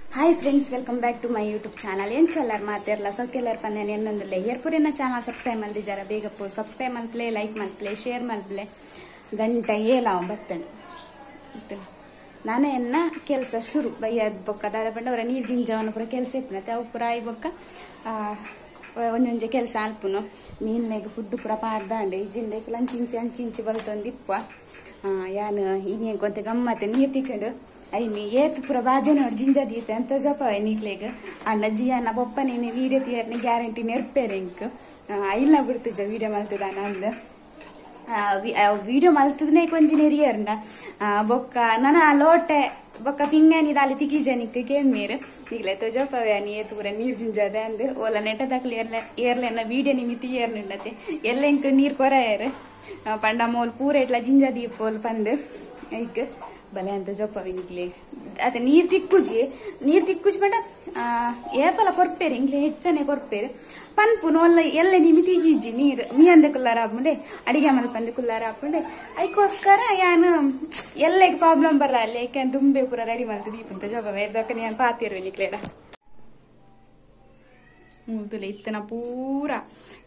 Hi friends, welcome back to my YouTube channel. ಏನು ಚಲ್ಲಾರ ಮಾತಿರಲ್ಲ ಸೊಕ್ಕೆಲ್ಲರ ಪಂದೇನೆ ಇನ್ನೊಂದಿಲ್ಲ ಏರ್ಪುರಿನ ಚಾನಲ್ ಸಬ್ಸ್ಕ್ರೈಬ್ ಮಲ್ದಿಜಾರ ಬೇಗ ಪೋ ಸಬ್ಸ್ಕ್ರೈಬ್ ಮಲ್ಪ್ಲೆ, ಲೈಕ್ ಮಲ್ಪ್ಲೆ, ಶೇರ್ ಮಲ್ಪ್ಲೆ, ಗಂಟೆ ಏಲಾವ ಬರ್ತೇನೆ ನಾನೇ ಎನ್ನ ಕೆಲಸ ಶುರು ಬೈಯದ್ ಬೊಕ್ಕ ದಾದ ಪಂಡ ಅವರ ನೀರು ಜಿಂಜವನ್ನ ಪೂರ ಕೆಲಸ ಇಪ್ಪನತ್ತೆ ಅವು ಪೂರ ಈ ಬೊಕ್ಕ ಒಂದೊಂಜೆ ಕೆಲಸ ಅಲ್ಪುನು ಮೀನ್ನೆಗೆ ಫುಡ್ ಪೂರ ಪಾಡ್ದಾಂಡೆ ಇಜಿಂದಕ್ಕೆ ಅಂಚಿಂಚಿ ಅಂಚಿಂಚಿ ಬಲ್ತೊಂದಿಪ್ಪ ಯಾನು ಇನ್ನೇ ಗೊಂತೆ ಗಮ್ಮತ್ತೆ ನೀರು ತಿಕ್ಕೊಂಡು ಐನಿ ಏತ್ ಪೂರ ಬಾಜೆ ನೋಡಿ ಜಿಂಜ ದೀತೆ ಅಂತ ಜಪ ನೀಕ್ಲೆಗ್ ಅಣ್ಣ ಜಿಯನ್ನ ಬೊಪ್ಪ ನೀನು ವೀಡಿಯೋ ತೀಯರ್ನಿ ಗ್ಯಾರಂಟಿ ನೆರ್ಪೇರೆ ಇಂಕ್ ಇಲ್ಲ ಬಿಡ್ತಿಜ ವೀಡಿಯೋ ಮಲ್ತದ ನಂದು ವೀಡಿಯೋ ಮಲ್ತದನೇ ಕೊಂಚ ನೆರಿಯರ್ನ ಬೊಕ್ಕ ನನ ಲೋಟೆ ಬೊಕ್ಕ ಪಿಂಗನಿ ದಾಲಿ ತಿಕ್ಕಿಜನಿಕ್ ಕೇಳ್ಮೇರು ಈಗಲೇ ತೋಜಪ್ಪವ್ಯಾನಿ ಏತ್ ಪೂರ ನೀರು ಜಿಂಜದ ಅಂದ್ ಓಲ ನೆಟ ತಕ್ಲಿ ಏರ್ಲೆನ್ನ ವೀಡಿಯೋ ನಿಮಿತಿ ಏರ್ನಿಂಡತೆ ಎಲ್ಲ ಇಂಕ್ ನೀರು ಕೊರ ಏರು ಪಂಡ ಮೋಲ್ ಪೂರ ಇಟ್ಲ ಜಿಂಜ ದೀಪೋಲ್ ಪಂದ್ ಐಕ್ ಬಲೆ ಅಂತ ಜೊಪ್ಪವಿನ್ಕ್ಲೆ ಅದೇ ನೀರು ತಿಕ್ಕುಜಿ ಬಟ ಏಪಲ ಕೊರ್ಪೇರು ಇಂಕ್ಲೆ ಹೆಚ್ಚನೆ ಕೊರ್ಪೇರು ಪನ್ಪು ನೋಲ್ಲ ಎಲ್ಲ ನಿಮಿತಿಗಿಜ್ಜಿ ನೀರು ಮೀ ಅಂದೆ ಕುಲ್ಲಾರ ಹಾಕೊಂಡೆ ಅಡಿಗೆ ಮಲ್ಪಂದೆ ಕುಲ್ಲಾರ ಹಾಕೊಂಡೆ ಅದಕ್ಕೋಸ್ಕರ ಯಾನು ಎಲ್ಲೆಗೆ ಪ್ರಾಬ್ಲಮ್ ಬರ ಅಲ್ಲಿ ಏಕೆ ತುಂಬೆ ಪೂರ ರೆಡಿ ಮಾಡ್ತದೆ ದೀಪಂತ ಜೊಬ್ಬ ಎದ್ದಕ್ಕ ನಾನು ಪಾತಿರುವೆ ನಿಕ್ಲೇಡ ಮೂತುಲೆ ಇತ್ತನ ಪೂರ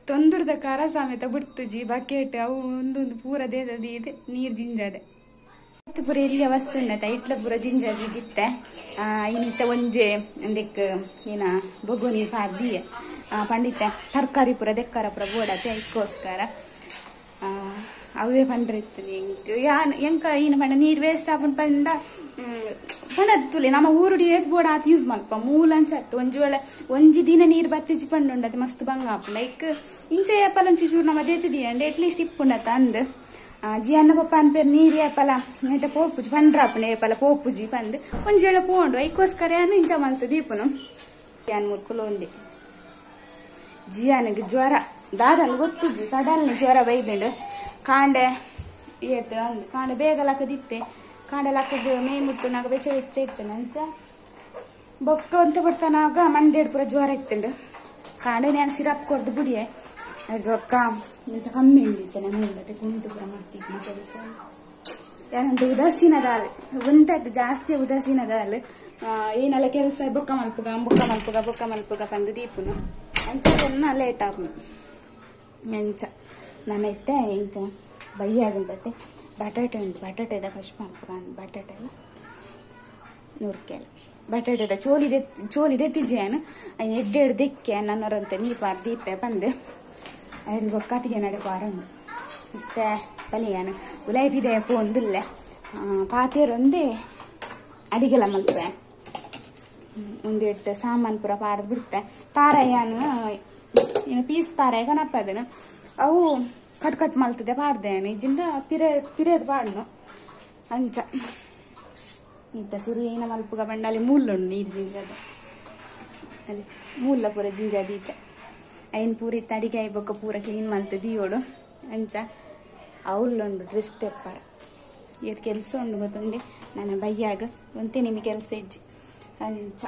ತೊಂದರದ ಕರ ಸಮೇತ ಬಿಡ್ತುಜಿ ಬಕೆಟ್ ಅವು ಒಂದೊಂದು ಪೂರ ದೇದದಿ ಇದೆ ನೀರು ಜಿಂಜದೆ ಪೂರ ಇಲ್ಲಿ ವಸ್ತು ಉಂಡತ ಇಟ್ಲ ಪೂರ ಜಿಂಜಿ ದಿತ್ತೆ ಇನ್ನಿತ್ತ ಒಂಜೆ ಅಂದೆಕ್ ಏನ ಬೊಗ್ಗು ನೀರು ಪಾಡ್ದಿಯೆ ಪಂಡಿತ ತರಕಾರಿ ಪೂರ ದೆಕ್ಕರ ಪೂರ ಬೋಡತೆ ಅದಕ್ಕೋಸ್ಕರ ಅವೇ ಪಂಡ್ರಿತ್ತು ಎಂಕ ಇನ್ನು ಪಂಡ ನೀರು ವೇಸ್ಟ್ ಆಪನ್ ಪಂಡ ಪಂಡತ್ತುಲೆ ನಮ್ಮ ಊರುಡಿ ಏತ್ ಬೋಡ ಆತ ಯೂಸ್ ಮಲ್ಪ ಮೂಲಂಚತ್ತು ಒಂಜಿ ದಿನ ನೀರು ಬತ್ತಿಜಿ ಪಂಡುಂಡತೆ ಮಸ್ತ್ ಬಂಗ ಆಪುಂಡ ಐಕ್ ಇಂಚೆ ಏಪಲ್ ಒಂಚಿ ಚೂರು ನಮ್ಮ ದೇತಿದಿ ಅಂಡ್ ಅಟ್ಲೀಸ್ಟ್ ಇಪ್ಪುಂಡತ ಅಂದ್ ಜಿಯನ್ನ ಪಪ್ಪ ಅನ್ಪೇರು ನೀರು ಏಪಲ ನೆಟ ಪೋಪುಜಿ ಪಂಡ್ರಾಪುನ ಏಪಲ ಪೋಪುಜಿ ಪಂದ್ ಒಂಜಿ ವೇಳೆ ಪೋಂಡು ಐಕೋಸ್ಕರ ಯಾನು ಇಂಚ ಮಲ್ತ ದೀಪುನು ಯಾನ್ ಮುರ್ಕುಲು ಒಂದೆ ಜಿಯಾನಿಗೆ ಜ್ವರ ದಾದನ್ ಗೊತ್ತುಜಿ ಸಡನ್ ಜ್ವರ ಬೈದಂಡು ಕಾಂಡೆ ಏತ್ ಕಾಂಡೆ ಬೇಗ ಲಕ್ಕದಿತ್ತೆ ಕಾಂಡೆ ಲಕ್ಕದ ಮೇ ಮುಟ್ಟು ನಾಗ ಬೆಚ್ಚ ಇತ್ತೆ ನಂಚ ಬೊಕ್ಕ ಅಂತ ಬರ್ತಾನಾಗ ಮಂಡೇಡ್ ಪೂರ ಜ್ವರ ಇತ್ತಂಡು ಕಾಂಡೆ ನಾನು ಸಿರಪ್ ಕೊಡ್ದು ಬಿಡಿಯೆ ಅದು ಬೊಕ್ಕ ಇಂತ ಕಮ್ಮಿ ಉಂಡಿತ್ತೆ ನಮ್ಮತ್ತೆ ಕುಂಟು ಪೂರ ಮಾಡ್ತಿದ್ವಿ ಕೆಲಸ ಯಾನಂತ ಉದಾಸೀನ ದಾಲ್ ಒಂದದ್ದು ಜಾಸ್ತಿ ಉದಾಸೀನ ದಾಲ್ ಏನೆಲ್ಲ ಕೆಲಸ ಬೊಕ್ಕ ಮಲ್ಪುಗ ಪಂದು ದೀಪುನು ಅಂಚನ್ನ ಲೇಟ್ ಆಪುನು ಮೆಂಚ ನನ್ನೈತೆ ಇಂಕ ಬೈಯಾಗುಂಟತ್ತೆ ಬಟಾಟೆ ಉಂಟು ಬಟಾಟೆದ ಕಷ್ಟ ಮಲ್ಪುಗ ಬಟಾಟೆ ಎಲ್ಲ ನೂರ್ಕೆಲ್ಲ ಬಟಾಟೆದ ಚೋಲಿ ದೆತ್ತಿಜೇನು ಅಯ್ಯ ಎಡ್ಡೆಡು ದೆಕ್ಕೆ ನನ್ನರಂತೆ ನೀರು ಪಾರು ದೀಪೆ ಬಂದು ಅಯ್ಯ ಬೊಕ್ಕತಿಗೆ ನಡೆ ಪಾರಂಡು ಮತ್ತೆ ಪಲಿಯಾನು ಉಲಾಯ್ಪಿದೆ ಪೋಂದಿಲ್ಲ ಪಾತೇರೊಂದೇ ಅಡಿಗೆಲ್ಲ ಮಲ್ಪೆ ಒಂದೆಟ್ಟು ಸಾಮಾನು ಪೂರ ಪಾಡ್ದು ಬಿಡ್ತೆ ತಾರಾಯನು ಏನು ಪೀಸ್ ತಾರಾಯ ಕನಪ್ಪದನು ಅವು ಕಟ್ ಮಲ್ತದೆ ಪಾಡ್ದೇನು ಇಜಿಂದ ಪಿರೇದು ಪಾಡ್ನು ಅಂಚ ಇಂಥ ಸುರು ಏನ ಮಲ್ಪುಗ ಬಂಡ ಅಲ್ಲಿ ಮೂಲುಂಡು ನೀರು ಜಿಂಜದ ಅಲ್ಲಿ ಮೂಲ ಪೂರ ಜಿಂಜದೀತ ಐನ್ ಪೂರ ಇತ್ತ ಅಡಿಗೆ ಐಬೊಕ್ಕ ಪೂರ ಕ್ಲೀನ್ ಮಲ್ತು ದಿಯೋಡು ಅಂಚ ಅವಳುಂಡು ಡ್ರೆಸ್ ತೆಪ್ಪಾರ ಇದು ಕೆಲಸ ಉಂಡು ಗೊತ್ತುಂಡೆ ನನ್ನ ಬೈಯಾಗ ಒಂತೆ ನಿಮಗೆ ಕೆಲಸ ಇಜ್ಜಿ ಅಂಚ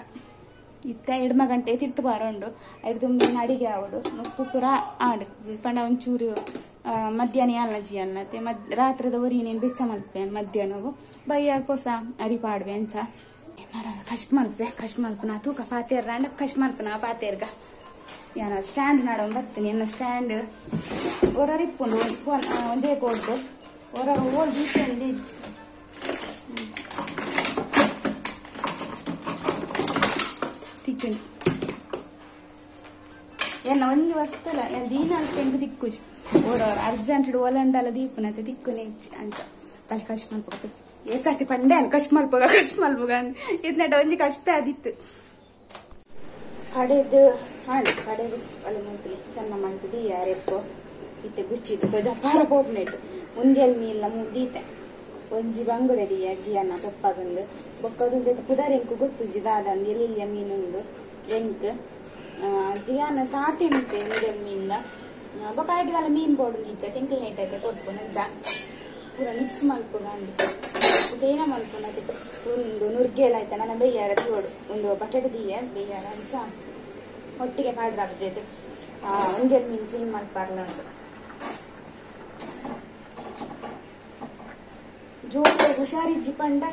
ಇತ್ತ ಎಡ್ಮ ಗಂಟೆ ತಿರ್ತು ಬಾರೋಂಡು ಐದು ತುಂಬ ಅಡಿಗೆ ಆವಡು ಉಪ್ಪು ಪೂರ ಆಡು ಪಂಡ ಒಂಚೂರು ಮಧ್ಯಾಹ್ನ ಅಲ್ಲಜಿ ಅನ್ನತ್ತೆ ರಾತ್ರದ ಒರಿ ನೀನು ಬೆಚ್ಚ ಮಲ್ಪೆ ಮಧ್ಯಾಹ್ನವು ಬೈಯಾಗ ಹೊಸ ಅರಿ ಪಾಡ್ವೆ ಅಂಚ ಕಷ್ಟ ಮಲ್ಪೆ ನಾ ತೂಕ ಪಾತೇರ್ ರಾಂಡ ಕಷ್ಟ ಮಲ್ಪನ ಪಾತೇರ್ಗ ಯಾನ ಸ್ಟ್ಯಾಂಡ್ ನಾಡೋ ಬರ್ತೀನಿ ಎನ್ನ ಸ್ಟ್ಯಾಂಡ್ ಹೊರರಿಪ್ಪುಂಡು ಒಂದೇ ಕೊಟ್ಟು ಹೊರ ಹೋಗಿ ಇಟ್ಟಂದು ತಿಕ್ಕನಿ ಎನ್ನ ಒಂಜಿ ವಸ್ತುಲ ನಾನು ದೀನ ಅಲ್ಪೆಂದು ತಿಕ್ಕುಜಿ ಓಡೋರು ಅರ್ಜೆಂಟ್ ಒಲಂಡಲ್ಲ ದೀಪನತ್ತೆ ತಿಕ್ಕುನೆ ಅಂತ ಅಲ್ಲಿ ಕಷ್ಟ ಮಲ್ಪೋಗ ಏಸಾಟಿ ಪಂಡೆ ಅನ್ ಕಷ್ಟ ಮಲ್ಪೋಗ ಅಂದ್ ಇದ್ನಟ ಒಂಜಿ ಕಷ್ಟ ಆದಿತ್ತು ಕಡೆದು ಕಡೆದು ಅಲ್ಲಿ ಮಾಡ್ತೀವಿ ಸಣ್ಣ ಮಾಡ್ತಿದ್ದಿ ಯಾರೆಪ್ಪೋ ಇತ್ತೆ ಗುಚ್ಚಿದ್ದು ತೊಜಪ್ಪಾರ ಪೋಪ್ನೆಟ್ಟು ಮುಂದೆಲ್ ಮೀಲ್ಲ ಮುಗ್ದೀತೆ ಒಂಜಿ ಬಂಗುಡದಿ ಅಜ್ಜಿಯನ್ನ ಪೊಪ್ಪಗಂದು ಬೊಕ್ಕದುಂದು ಕುದರೆಂಕು ಗೊತ್ತುಜ್ಜಿ ದಾದಂದು ಎಲ್ಲಿಯ ಮೀನುಂದು ಎಂಕ್ ಜಿಯಾನ ಸಾತಿಂತೆ ಮುಂದೆಲ್ ಮೀನ್ದ ಬೊಕ್ಕಾಯ್ತಿಗೆಲ್ಲ ಮೀನು ಬೋಡು ನೀಚ ತೆಂಕಲ್ ನೀಟಕ್ಕೆ ಕೊಟ್ಟು ನಂಚ ಪೂರ ಮಿಕ್ಸ್ ಮಲ್ಪುಗ ಅಂದಿತ್ತು ಏನ ಮಲ್ಪುನದು ಒಂದು ನುರ್ಗೆಲ್ಲ ಆಯ್ತಾ ನನ್ನ ಬೇಯಾರ ತಿಯೋಡು ಒಂದು ಬಟಾಟೆ ದೀಯ ಬೇಯಾರ ಅಂಚ ಒಟ್ಟಿಗೆ ಪಾಡ್ರಾಗ್ತೈತೆ ಒಂದೆಲ್ ಮೀನು ಕ್ಲೀನ್ ಮಲ್ಪಾರ್ಲ ಉಂಟು ಜೋಳ ಹುಷಾರಿಜ್ಜಿ ಪಂಡ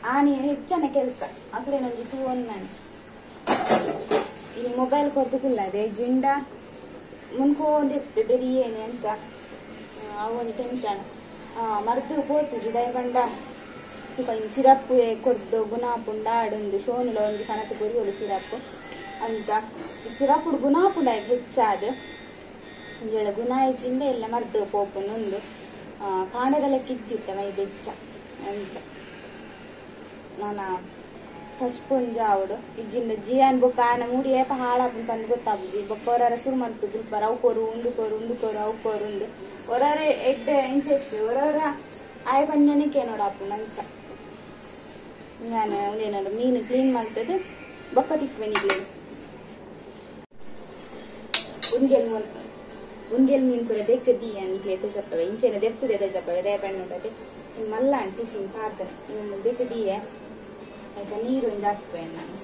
ಆನೆ ಹೆಚ್ಚನ ಕೆಲಸ ಆ ಕಡೆ ನಂಗೆ ತೂ ನಾನು ಈ ಮೊಬೈಲ್ ಕೊರತುಕುಲ್ಲದೆ ಜಿಂಡ ಮುನ್ಕೋಂದು ಬೆರಿ ಏನೆ ಅಂಚ ಅವನು ಟೆನ್ಷನ್ ಮರ್ದು ಪೋತುಜಿ ದಯ ಬಂಡ ಸಿರಪ್ ಕೊಡ್ದು ಗುಣಾಪುಂಡ ಆಡೊಂದು ಶೋನುಲ ಒಂದು ಕಣತು ಕೊರಿಯೋಲು ಸಿರಪ್ ಅಂಚ ಸಿರಪ್ ಗುಣಾಪುಂಡ ಹೆಚ್ಚಾದ ಒಂಜೇಳ ಗುಣಾಯಿ ಜಿಂಡ ಎಲ್ಲ ಮರ್ದು ಪೋಪುನೊಂದು ಕಾಂಡದಲ್ಲ ಕಿತ್ತಿತ್ತ ಮೈ ಬೆಚ್ಚ ಅಂಚ ನಾನು ಕಸ್ಪೊಂಜ ಅವಡು ಇಜಿಂದ ಜಿಯಾನ್ ಬೊಕ್ಕ ಆನ ಮೂಡಿ ಏಪ ಹಾಳಾಪು ತಂದು ಗೊತ್ತಾಗುದು ಬೊಕ್ಕ ಹೊರ ಸುರು ಮಲ್ಪು ಗುಲ್ಪರ ಅವು ಕೋರು ಉಂದು ಕೋರು ಅವು ಕೋರು ಉಂದು ಹೊರ ಎಡ್ಡೆ ಇಂಚೆಟ್ಟು ಹೊರ ಆಯ ಪಂಜನಕ್ಕೆ ನೋಡಾಪು ನಂಚ ನಾನು ಒಂದೇನಾಡು ಮೀನು ಕ್ಲೀನ್ ಮಾಡ್ತದೆ ಬೊಕ್ಕ ತಿಕ್ವೆನಿಗೆ ಉಂಗೆಲ್ ಮೀನು ಕೂಡ ದೆಕ್ಕದಿ ಅನ್ಗೆ ಎತ್ತ ಚಪ್ಪವೆ ಇಂಚೆನ ದೆತ್ತದ ಎದ ಚಪ್ಪವೆ ದಯ ಪಣ್ಣು ನೋಡತ್ತೆ ಮಲ್ಲ ಟಿಫಿನ್ ಪಾರ್ದನೆ ಇನ್ನು ದೆಕ್ಕದಿಯೇ ಆಯ್ತಾ ನೀರು ಒಂದು ಹಾಕ್ತೇವೆ ನಾನು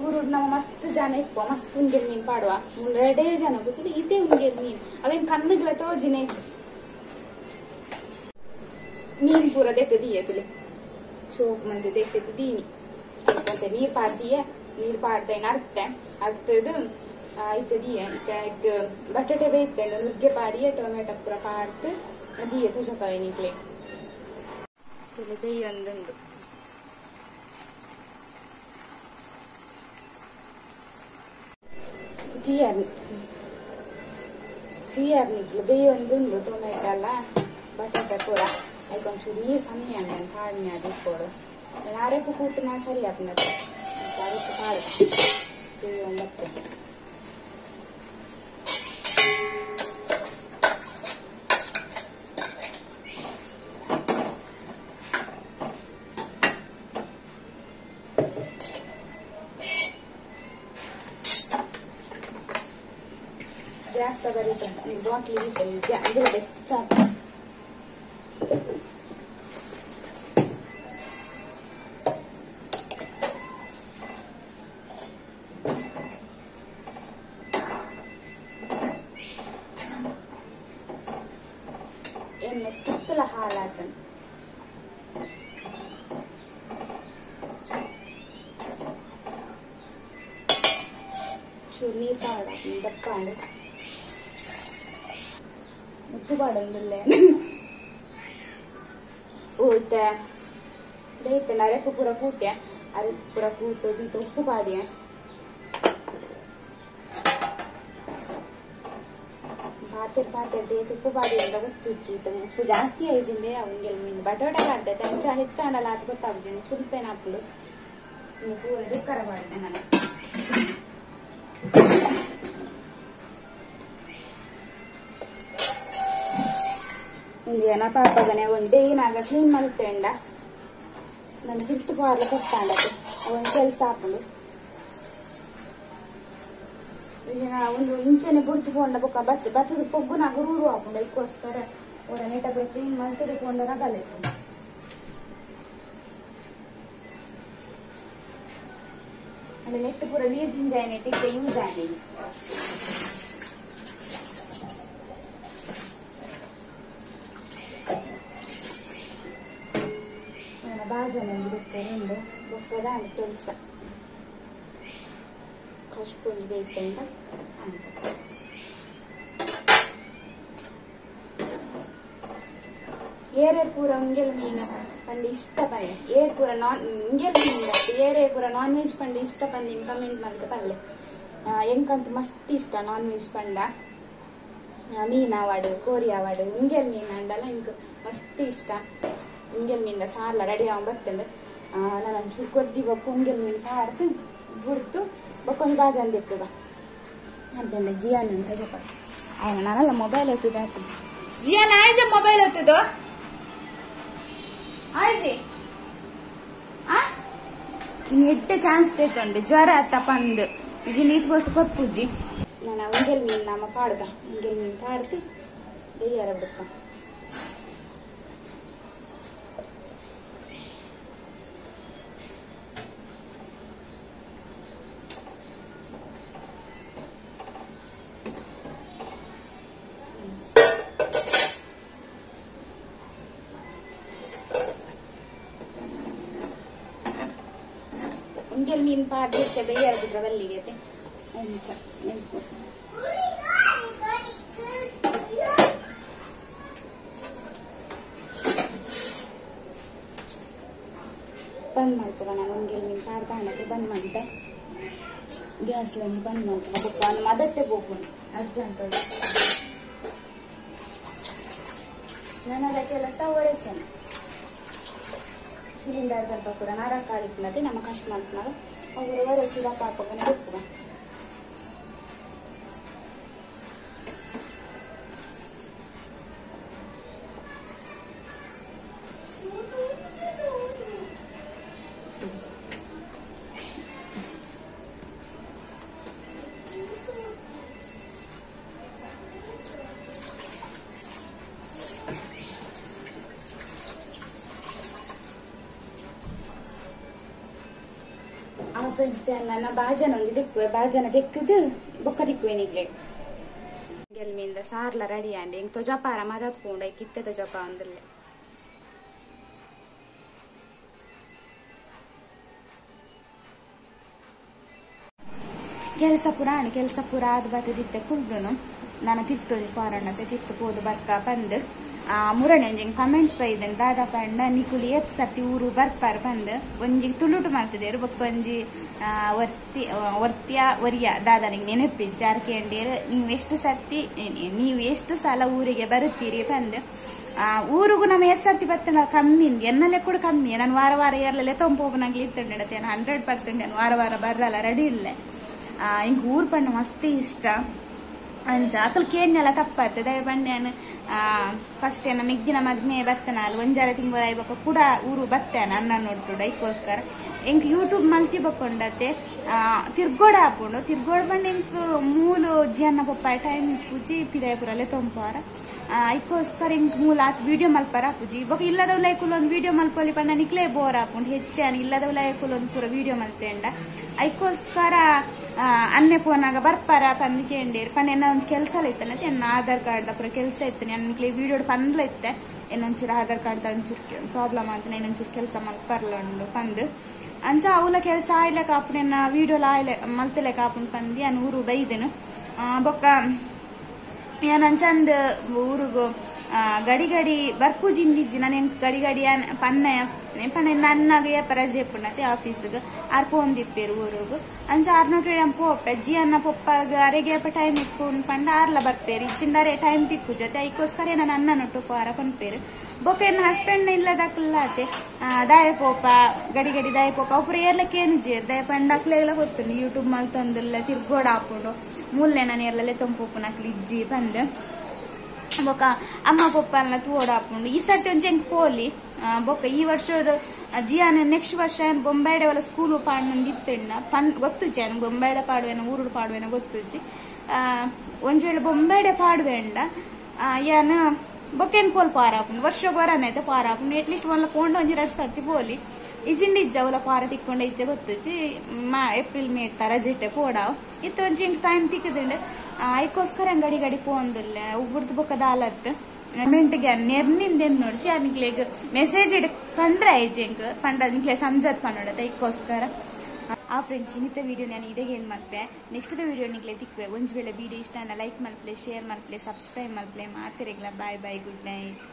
ಊರು ನಮ್ಮ ಮಸ್ತ್ ಜನ ಇಪ್ಪ ಮಸ್ತ್ ಉಂಗೆಲ್ ಮೀನು ಪಾಡುವ 2 ಜನ ಗೊತ್ತಿಲ್ಲ ಇದೇ ಉಂಗೆಲ್ ಮೀನು ಅವೇನ್ ಕಣ್ಣುಗಳ ತೋಜಿನ ಇತ್ತು ಮೀನು ಪೂರ ದೆಕ್ಕದಿಯೇ ತುಲೆ ಶೋಕ್ ಮಂದಿ ದೆಕ್ಕದೀನಿ ಮತ್ತೆ ನೀರು ಪಾಡ್ದಿಯೇ ನೀರು ಪಾಡ್ತೇನೆ ಅರ್ತದು ಆಯ್ತದಿಯೇ ಈಗ ಬಟಾಟೆ ಬೇಯ್ತೇನೆ ನುಗ್ಗೆ ಪಾಡಿಯೇ ಟೊಮೆಟೊ ಪೂರ ಪಾಡ್ತು ಅದಿಯೇ ತುಜಪವೆ ನಿಕ್ಲೆ ತುಲೆ ಬೇಯೊಂದುಂಡು ಕ್ಲಿಯರ್ ನಿಕ್ಲು ಬೇಯೊಂದುಂಡು ಟೊಮೆಟೊ ಎಲ್ಲ ಬಟಾಟೆ ಪೂರ ಅದಕ್ಕೊಂಚೂರು ನೀರು ಕಮ್ಮಿ ಆಗ ಕಾಡಿನ ಅದು ಇಕ್ಕೋಡು ಅರೆಕು ಕೂಟು ನಾ ಸರಿ ಆಗ್ನದು ಅರೆಕು ಕಾಡು ಬೇಯೊಂದಕ್ಕೆ ಗ್ಯಾಸ್ ತಗೋರಿತ ಬಾಟ್ಲಿ ಇದು ಬೆಸ್ಟ್ ಚಾಟ್ ಎಣ್ಣೆ ಸ್ಟಿಕ್ಕಲ ಹಾಲಾತನ ಚೂರು ನೀರು ಪಾಡ ದಪ್ಪಾಂಡು ಉಪ್ಪು ಪಾಡೊಂದಿಲ್ಲ ಊಟ ಬೇಯ್ತಲ್ಲ ಅರೆಕು ಪೂರ ಕೂಟ್ಯ ಅರೆಕು ಪೂರ ಕೂಟೋದಿತ್ತು ಉಪ್ಪು ಪಾಡಿಯ ಪಾತ್ರೆ ದೇತು ಉಪ್ಪು ಪಾಡಿಯಿಂದ ಗೊತ್ತಿಜ್ಜಿತ್ತು ಉಪ್ಪು ಜಾಸ್ತಿ ಐಜಿಂದೆ ಅವಂಗೆಲ್ ಮೀನು ಬಟಾಟೆ ಕಾಡ್ತೈತೆ ಅಂಚ ಹೆಚ್ಚಾಂಡಲ್ಲ ಅದು ಗೊತ್ತಾಗ್ಜಿ ಕುಲ್ಪೇನ ಹಾಕ್ಲು ಇನ್ನು ಪೂರ ದುಕ್ಕರ ಮಾಡಿದೆ ನಾನು ಇಂದಿಯನ ಪಾಪಗನೆ ಒಂದು ಬೇಯಿನಾಗ ಕ್ಲೀನ್ ಮಲ್ತೇಂಡ ನಾನು ಹಿಟ್ಟು ಪಾರ್ಲು ಕೊಟ್ಟಾಂಡಕ್ಕೆ ಅವನ್ ಕೆಲಸ ಹಾಕೊಂಡು ಈಗ ಒಂದು ಇಂಚೆನೆ ಬುಡ್ತುಕೊಂಡ ಬೊಕ್ಕ ಬತ್ತದ ಪೊಗ್ಗುನಾಗ ರೂರು ಹಾಕೊಂಡ ಇಕ್ಕೋಸ್ಕರ ಅವರ ನೆಟ್ಟ ಕ್ಲೀನ್ ಮಾಡಿ ತಿರುಕೊಂಡ ರಗಲೆ ಅಲ್ಲಿ ನೆಟ್ಟು ಪೂರ ನೀರು ಜಿಂಜಾಯ ನೆಟ್ಟಿದ್ದೆ ಯೂಸ್ ಆಗಿ ಬಾಜನ ಬಿಡುತ್ತೇನೆ ಬೊಕ್ಕದ ಕೆಲಸ ಕಷ್ಟೊಂದು ಬೇಕಂತ ಏರೇ ಪೂರ ಉಂಗೆಲ್ ಮೀನು ಪಂಡಿ ಇಷ್ಟ ಪಲ್ಲೆ ಏರ್ ಪೂರ ಉಂಗೆಲ್ ಮೀನು ಏರೇ ಪೂರ ನಾನ್ ವೆಜ್ ಪಂಡಿ ಇಷ್ಟ ಪಂಡಿ ಕಮೆಂಟ್ ಮಾಡ್ತೆ ಪಲ್ಲೆ ಎಂಕಂತ ಮಸ್ತ್ ಇಷ್ಟ ನಾನ್ ವೆಜ್ ಪಂಡ ಮೀನು ಆವಾಡು ಕೋರಿ ಆವಾಡು ಉಂಗೆಲ್ ಮೀನು ಅಂಡಲ್ಲ ಇಂಕ ಮಸ್ತ್ ಇಷ್ಟ ಉಂಗೆಲ್ ಮೀನಿಂದ ಸಾಲ ರೆಡಿ ಆಗಿ ಬರ್ತಂಡೆ ನಾನು ಒಂಚೂರು ಕೊದ್ದಿ ಬೊಕ್ಕ ಉಂಗೆಲ್ ಮೀನು ಹಾಡ್ತು ಬುಡ್ತು ಬೊಕ್ಕೊಂದು ಬಾಜಂದು ಇರ್ತದ ಅಂತಂಡೆ ಜಿಯಾನ್ ಅಂತ ಜಪ ಆಯ್ನ ನಾನಲ್ಲ ಮೊಬೈಲ್ ಎತ್ತದ ಆಯ್ತು ಜಿಯಾನ್ ಆಯ್ಜ ಮೊಬೈಲ್ ಎತ್ತದು ಆಯ್ಜಿ ಇನ್ನು ಎಟ್ಟೆ ಚಾನ್ಸ್ ತೇತುಂಡು ಜ್ವರ ಅತ್ತ ಪಂದು ಇಜಿ ನೀತ್ ಗೊತ್ತು ಕೊಪ್ಪುಜಿ ನಾನು ಉಂಗೆಲ್ ಮೀನು ನಮ್ಮ ಪಾಡ್ದ ಉಂಗೆಲ್ ಮೀನು ಪಾಡ್ತು ಬೇಯಾರ ಬಿಡ್ಕ ಒಂಗೆಲ್ ಮೀನ್ ಪಾಡ್ದಿರ್ಚೆ ಬೇಯಾರ್ಬಿಟ್ರೆ ಬಲ್ಲಿಗೆ ಎಂಚ ನೆನಪು ಬಂದ್ ಮಾಡ್ತೀರ ನಾನು ಒಂಗೆಲ್ ಮೀನ್ ಪಾಡ್ದಾಣಕ್ಕೆ ಬಂದ್ ಮಾಡಿದೆ ಗ್ಯಾಸ್ ಲಂಚ್ ಬಂದ್ ಮಾಡ್ತೀನಿ ಮದತ್ತೆ ಹೋಗ್ಬೋದು ಅರ್ಜೆಂಟ್ ನಾನು ಅದ ಕೆಲಸ ಒರೆಸೇನೆ ಸಿಲಿಂಡರ್ ಸ್ವಲ್ಪ ಕೂಡ ನಾರ ಕಾಳಿಕ್ನದೆ ನಮ್ಮ ಕಷ್ಟ ಮಾಡ್ತಾರ ಅವರು ಒರೆಸಿದ ಪಾಪಕ್ಕನೆ ಹೋಗ್ತದ ಫ್ರೆಂಡ್ಸ್ ನನ್ನ ಬಾಜನ ಒಂದು ದಿಕ್ಕುವೆ ಬಾಜನ ದಿಕ್ಕದು ಬೊಕ್ಕ ದಿಕ್ಕುವೆ ನಿಗ್ಲೆ ಗೆಲ್ಮಿಂದ ಸಾರ್ಲ ರೆಡಿ ಅಂಡಿ ಇಂಕ ತೊಜಪಾರ ಮದತ್ಪುಂಡ ಕಿತ್ತೆ ತೊಜಪ ಒಂದಲ್ಲೇ ಕೆಲಸ ಪುರ ಆದ ಬತ್ತದಿತ್ತೆ ಕುಲ್ದುನು ನಾನು ತಿತ್ತೋದು ಪಾರಣ್ಣತೆ ತಿತ್ತು ಪೋದು ಬರ್ಕ ಬಂದು ಮುರಣೆ ಒಂಜಿಂಗ್ ಕಮೆಂಟ್ಸ್ ಬೈದನ್ ದಾದಾ ಪಂಡ ನಿಕುಲಿ ಸರ್ತಿ ಊರು ಬರ್ಪಾರ ಬಂದು ಒಂಜಿಂಗ್ ತುಳುಟು ಮಾಡ್ತಿದ್ದೇರು ಬೊಕ್ಕ ಒಂಜಿ ಒರಿಯ ದಾದನಿಗೆ ನೆನಪಿಜ್ಜ ಅರ್ಕೇಂಡೇರು ನೀವು ಎಷ್ಟು ಸಲ ಊರಿಗೆ ಬರುತ್ತೀರಿ ಬಂದು ಊರಿಗೂ ನಮ್ಮ ಎಷ್ಟು ಸರ್ತಿ ಬರ್ತೇನೆ ಕಮ್ಮಿ ಎನ್ನಲೆ ಕೂಡ ಕಮ್ಮಿ ನಾನು ವಾರ ಎರಲೆಲ್ಲ ತೊಂಪೋಪನಾಗ್ಲಿ ಇತ್ತಂಡತೆ 100% ನಾನು ವಾರ ಬರಲ್ಲ ರೆಡಿ ಇಲ್ಲ ಹಿಂಗೆ ಊರು ಪಣ್ಣ ಮಸ್ತಿ ಇಷ್ಟ ಅಂಚ ಅಕಲ್ ಕೇಳ್ನೆಲ್ಲ ತಪ್ಪಾಗ್ತದೆ ದಯ ಬಂದೇನು ಫಸ್ಟ್ ಏನ ಮಿಗ್ದಿನ ಮದ್ಮೆ ಬತ್ತನ ಅಲ್ಲಿ ಒಂಜಾರ ತಿಂಗಳು ಐಬಕ್ಕ ಕೂಡ ಊರು ಬತ್ತೇನೆ ಅನ್ನ ನೋಡ್ತು ಇದಕ್ಕೋಸ್ಕರ ಎಂಕ್ ಯೂಟ್ಯೂಬ್ ಮಲ್ತಿ ಬಕ್ಕೊಂಡತ್ತೆ ತಿರ್ಗೋಡ ಹಾಕೊಂಡು ತಿರ್ಗೋಡ್ ಬಂದು ಎಂಕ್ ಮೂಲು ಜಿಯನ್ನ ಪಪ್ಪಾಯ ಟೈಮ್ ಪೂಜಿ ಪಿದಾಯಪುರಲ್ಲೇ ತೊಂಪಾರ ಇದಕ್ಕೋಸ್ಕರ ಇಂಕ್ ಮೂಲ ಆತ್ ವಿಡಿಯೋ ಮಲ್ಪಾರ ಪೂಜಿ ಬೊಕ್ಕ ಇಲ್ಲದವ್ ಲೈಕುಲ್ ಒಂದು ವಿಡಿಯೋ ಮಲ್ಪೊಲಿ ಪಂಡ ನಿಕ್ಲೇ ಬೋರ್ ಹಾಕೊಂಡು ಹೆಚ್ಚಾನ ಇಲ್ಲದವ್ ಲೈಕುಲ್ ಒಂದು ಪೂರ ವಿಡಿಯೋ ಮಲ್ತೇಂಡ ಅದಕ್ಕೋಸ್ಕರ ಅನ್ನೆ ಫೋನಾಗ ಬರ್ಪಾರ ಪಂದು ಕೇಂಡೇರು ಪಂಡ ಏನ ಒಂದು ಕೆಲಸ ಇತ್ತಾನೆ ಎನ್ನ ಆಧಾರ್ ಕಾರ್ಡ್ ಪೂರ ಕೆಲಸ ಇತ್ತಾನೆ ಅನ್ನಕ್ಲೆ ವಿಡಿಯೋ ಪಂದ್ಲ ಇತ್ತೆ ಏನೊಂಚೂರು ಆಧಾರ್ ಕಾರ್ಡ್ ಒಂಚೂರು ಪ್ರಾಬ್ಲಮ್ ಅಂತಾನೆ ಏನೊಂಚೂರು ಕೆಲಸ ಮಲ್ಪರ್ಲ ಉಂಡು ಪಂದು ಅಂಚ ಅವಲ ಕೆಲಸ ಆಯ್ಲೆ ಕಾಪುನ ವಿಡಿಯೋಲ ಆಯ್ಲೆ ಮಲ್ತಲೆ ಕಾಪುನ್ ಪಂದಿ ಅನ್ ಊರು ಬೈದೆನು ಬೊಕ್ಕ ಏನಂಚಂದ ಊರಿಗೂ ಗಡಿ ಬರ್ಪುಜಿಂದಿಜ್ಜಿ ನಾನು ಗಡಿ ಪನ್ನ ನನ್ನಗೆ ರಜೆ ಪುಣ್ಣತೆ ಆಫೀಸ್ಗೆ ಆರ್ ಪೋಂದಿಪ್ಪೇರು ಊರಿಗೂ ಅಂಚ ಆರ್ನೋಟ್ರಿ ಪೋಪೆ ಜಿ ಅನ್ನ ಪೊಪ್ಪಾಗ ಅರೆಗೆ ಟೈಮ್ ಇಕ್ಕೊಂಡು ಪಂಡ ಆರ್ಲ ಬರ್ಪೇರು ಇಚ್ಚಿಂಡರೆ ಟೈಮ್ ತಿಕ್ಕು ಜೊತೆ ಅದಕ್ಕೋಸ್ಕರ ನಾನು ಅನ್ನ ನೊಟ್ಟು ಪಾರ ಪನ್ಪೇರು ಬೊಕ್ಕ ನನ್ನ ಹಸ್ಬೆಂಡ್ ಇಲ್ಲದಕ್ಕಲ್ಲಾತೆ ದಾಯ ಪೋಪ ಗಡಿ ದಾಯ ಪೋಪ ಒಬ್ಬರು ಏರ್ಲಕ್ಕೆ ಏನು ಜೇರ್ ದಯ ಪಂಡಕ್ಲೆಲ್ಲ ಗೊತ್ತು ಯೂಟ್ಯೂಬ್ ಮಲ್ತೊಂದಿಲ್ಲ ತಿರ್ಗೋಡ್ ಹಾಕೊಂಡು ಮೂಲೆ ನಾನು ಎಲ್ಲೇ ತೊಂಪುನಕ್ಲಿ ಇಜ್ಜಿ ಬಂದು ಬೊಕ್ಕ ಅಮ್ಮ ಪಪ್ಪ ಎಲ್ಲ ತೋಡ ಹಾಕೊಂಡು ಈ ಸರ್ತಿ ಒಂಚೆ ಪೋಲಿ ಬೊಕ್ಕ ಈ ವರ್ಷ ಜಿಯಾನ ನೆಕ್ಸ್ಟ್ ವರ್ಷ ಬೊಂಬಾಯ್ಡೆ ಒಲ ಸ್ಕೂಲು ಪಾಡ್ನಂದು ಇತ್ತಣ್ಣ ಗೊತ್ತುಜಿ ಬೊಂಬಾಯ್ಡೆ ಪಾಡುವೇನ ಊರುಡು ಪಾಡುವೇನ ಗೊತ್ತುಜಿ ಒಂದ್ ವೇಳೆ ಬೊಂಬಾಯ್ಡೆ ಪಾಡುವೆಂಡ ಏನ ಬೊಕ್ಕೇನ್ ಪೋಲ್ ಪಾರಾಪುಂಡು ವರ್ಷ ಬರನೈತೆ ಪಾರಾಪುಂಡು ಅಟ್ಲೀಸ್ಟ್ ಒಂದ್ಲ ಕೊಂಡು ಒಂಜಿ 2 ಸರ್ತಿ ಪೋಲಿ ಇಜಿಂಡ ಇಜ್ಜ ಅವಲ ಪಾರ ತಿಕ್ಕೊಂಡ ಇಜ್ಜ ಗೊತ್ತುಜಿ ಏಪ್ರಿಲ್ ಮೇ ರಜೆಟ್ಟೆ ಪೋಡಾವ್ ಇತ್ತು ಒಂಜಿ ಟೈಮ್ ತಿಕ್ಕದಿಂಡು ಅದಕ್ಕೋಸ್ಕರ ಗಡಿ ಪೋಂದಿಲ್ಲ ಉಗುರ್ದು ಬೊಕ್ಕ ದಾಲತ್ ಮೆಂಟ್ಗೆ ನೆರ್ನಿಂದ ನೋಡ್ಸಿ ಅನ್ಕ್ಲೆಗ್ ಮೆಸೇಜ್ ಕಂಡ್ರೆ ಐಜೆಂಕ್ ಪಂಡ ನಿಕ್ಲೆ ಸಂಜತ್ ಪನ್ನೋಡತ್ತ ಅದಕ್ಕೋಸ್ಕರ ಫ್ರೆಂಡ್ಸ್ ಇನ್ನಿತ ವಿಡಿಯೋ ನಾನು ಇದೇಗೆ ಏನು ಮಾಡ್ತೆ ನೆಕ್ಸ್ಟ್ ವಿಡಿಯೋ ನಿಕ್ಲೆ ತಿಕ್ವೆ ಒಂದ್ ವೇಳೆ ವಿಡಿಯೋ ಇಷ್ಟ ಲೈಕ್ ಮಲ್ಪ್ಲೆ ಶೇರ್ ಮಲ್ಪ್ಲೆ ಸಬ್ಸ್ಕ್ರೈಬ್ ಮಲ್ಪ್ಲೆ ಮಾತಿರೆಗ್ಲ ಬಾಯ್ ಗುಡ್ ನೈಟ್.